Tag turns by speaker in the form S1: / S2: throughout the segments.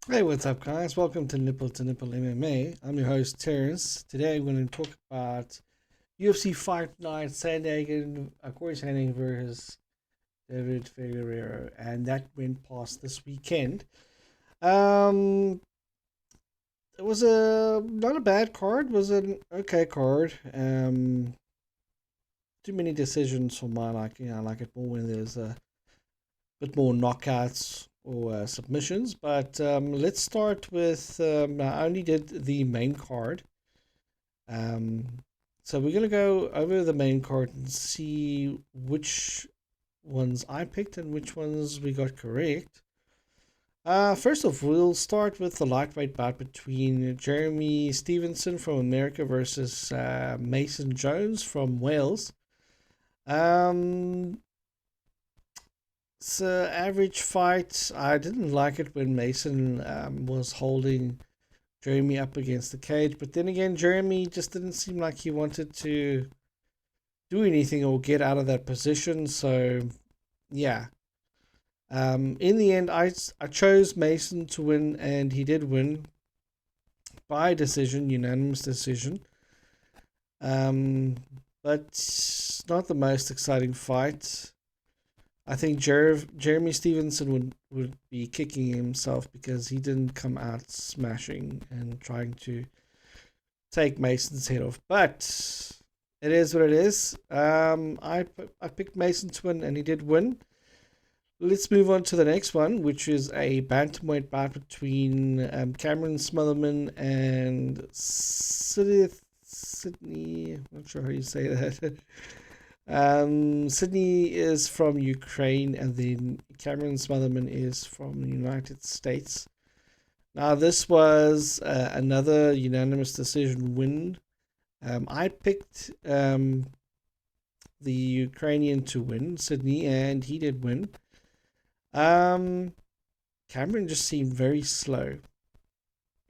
S1: Hey, what's up, guys? Welcome to Nipple MMA. I'm your host, Terrence. Today, we're going to talk about UFC Fight Night, Sandhagen, Cory Sandhagen versus Deiveson Figueiredo, and that went past this weekend. Um, it was a not a bad card. It was an okay card. Too many decisions for my liking. I like it more when there's a bit more knockouts or submissions. But let's start with. I only did the main card. Um, so we're gonna go over the main card and see which ones I picked and which ones we got correct. First off, we'll start with the lightweight bout between Jeremy Stevenson from America versus Mason Jones from Wales. Um, it's an average fight. I didn't like it when Mason was holding Jeremy up against the cage, but then again, Jeremy just didn't seem like he wanted to do anything or get out of that position. So, yeah. In the end, I chose Mason to win, and he did win by decision, unanimous decision. Um, but not the most exciting fight. I think Jeremy Stevenson would be kicking himself because he didn't come out smashing and trying to take Mason's head off. But it is what it is. I picked Mason to win, and he did win. Let's move on to the next one, which is a bantamweight bout between Cameron Smotherman and Sydney. I'm not sure how you say that. Sydney is from Ukraine, and then Cameron Smotherman is from the United States. Now, this was another unanimous decision win. I picked the Ukrainian to win, Sydney, and he did win. Um, Cameron just seemed very slow.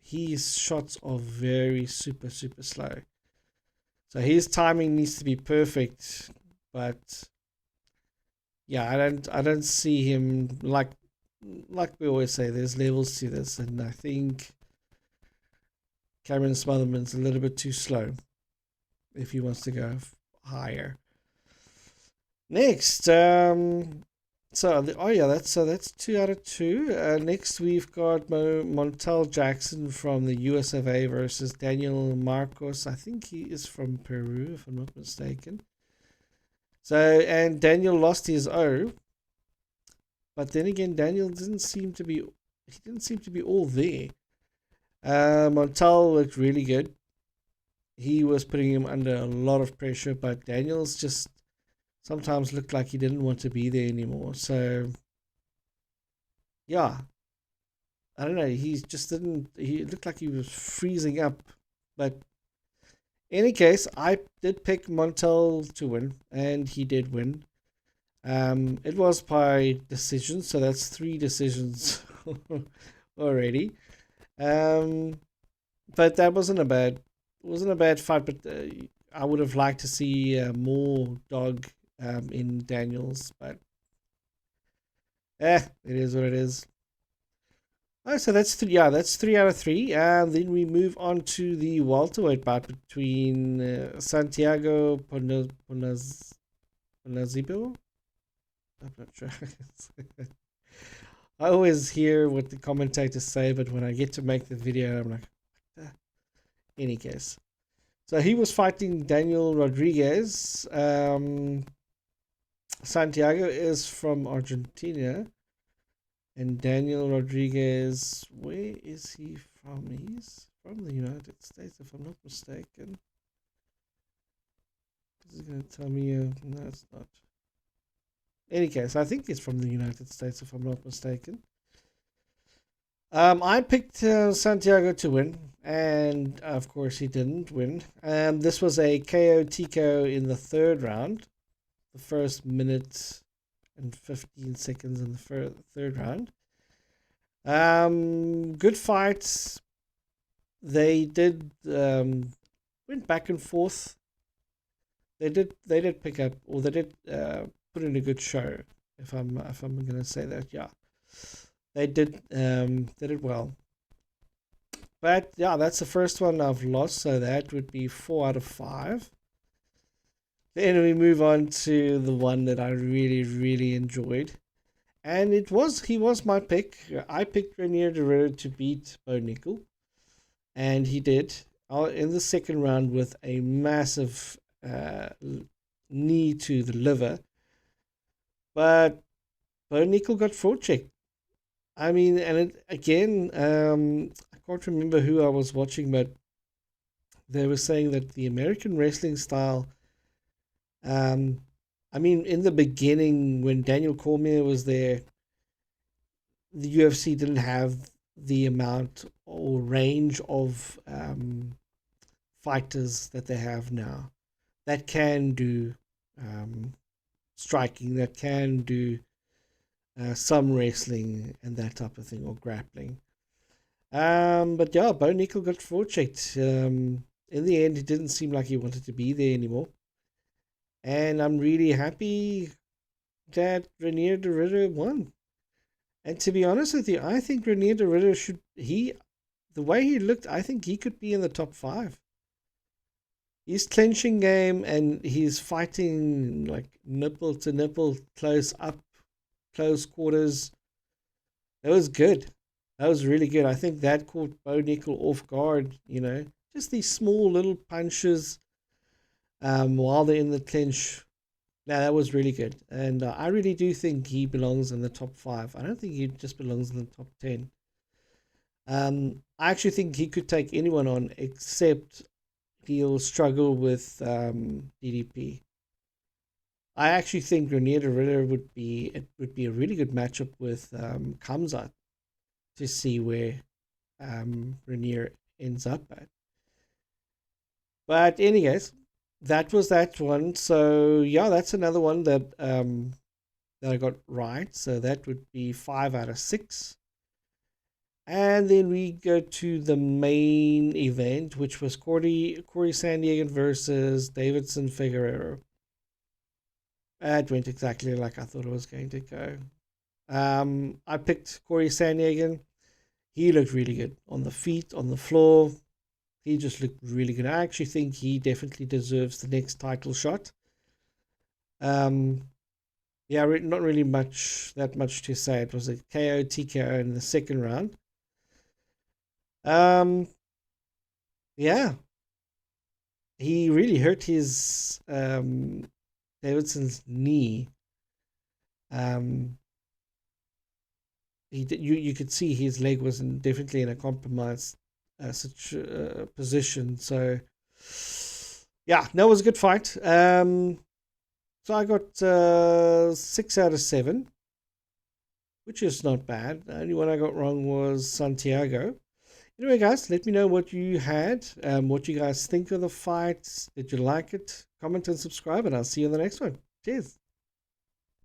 S1: His shots are very super slow. So his timing needs to be perfect, but yeah, I don't see him like we always say. There's levels to this, and I think Cameron Smotherman's a little bit too slow if he wants to go higher. Next, that's 2 out of 2. Next, we've got Montel Jackson from the US of A versus Daniel Marcos. I think he is from Peru, if I'm not mistaken. So, and Daniel lost his O, but then again, Daniel didn't seem to be. He didn't seem to be all there. Montel looked really good. He was putting him under a lot of pressure, but Daniel's just sometimes looked like he didn't want to be there anymore. So, yeah, I don't know. He just didn't. He looked like he was freezing up. But in any case, I did pick Montel to win, and he did win. It was by decision, so that's 3 decisions already. Um, but that wasn't a bad fight. But I would have liked to see more dog in Daniels. But it is what it is. Oh, so that's three. Yeah, that's 3 out of 3. And then we move on to the welterweight bout between Santiago Ponzinibbio. I'm not sure. I always hear what the commentators say, but when I get to make the video, I'm like, "Ah." Any case. So he was fighting Daniel Rodriguez. Santiago is from Argentina. And Daniel Rodriguez, where is he from? He's from the United States, if I'm not mistaken. This is going to tell me, no, it's not. In any case, I think he's from the United States, if I'm not mistaken. I picked Santiago to win, and of course he didn't win. This was a KO Tico in the third round, the first minute and 15 seconds in the third round. Good fights. They did went back and forth. They did pick up, or they did put in a good show. If I'm gonna say that, yeah, they did well. But yeah, that's the first one I've lost, so that would be 4 out of 5. Then we move on to the one that I really, really enjoyed. And he was my pick. I picked Reinier to beat Bo Nickal. And he did in the second round with a massive knee to the liver. But Bo Nickal got forechecked. I mean, and again, I can't remember who I was watching, but they were saying that the American wrestling style, um, I mean, in the beginning when Daniel Cormier was there, the UFC didn't have the amount or range of fighters that they have now that can do um, striking, that can do some wrestling and that type of thing, or grappling. But yeah, Bo Nickal got forechecked. In the end, it didn't seem like he wanted to be there anymore. And I'm really happy that Reinier won. And to be honest with you, I think Reinier should, the way he looked, I think he could be in the top 5. His clenching game and his fighting like nipple to nipple, close up, close quarters, that was good. That was really good. I think that caught Bo Nickal off guard, just these small little punches while they're in the clinch. Now, that was really good. And I really do think he belongs in the top 5. I don't think he just belongs in the top 10. I actually think he could take anyone on except he'll struggle with DDP. I actually think Reinier would be a really good matchup with Kamzat to see where Reinier ends up at. But anyways, that was that one. So yeah, that's another one that that I got right. So that would be 5 out of 6. And then we go to the main event, which was Cory Sandhagen versus Deiveson Figueiredo. It went exactly like I thought it was going to go. I picked Cory Sandhagen. He looked really good on the feet, on the floor. He just looked really good. I actually think he definitely deserves the next title shot. Yeah, not really that much to say. It was a KO TKO in the second round. Yeah, he really hurt his Davidson's knee. You could see his leg was definitely in a compromised position. So yeah, that was a good fight. So I got 6 out of 7, which is not bad. The only one I got wrong was Santiago. Anyway, guys, let me know what you had, what you guys think of the fights. Did you like it? Comment and subscribe, and I'll see you in the next one. Cheers.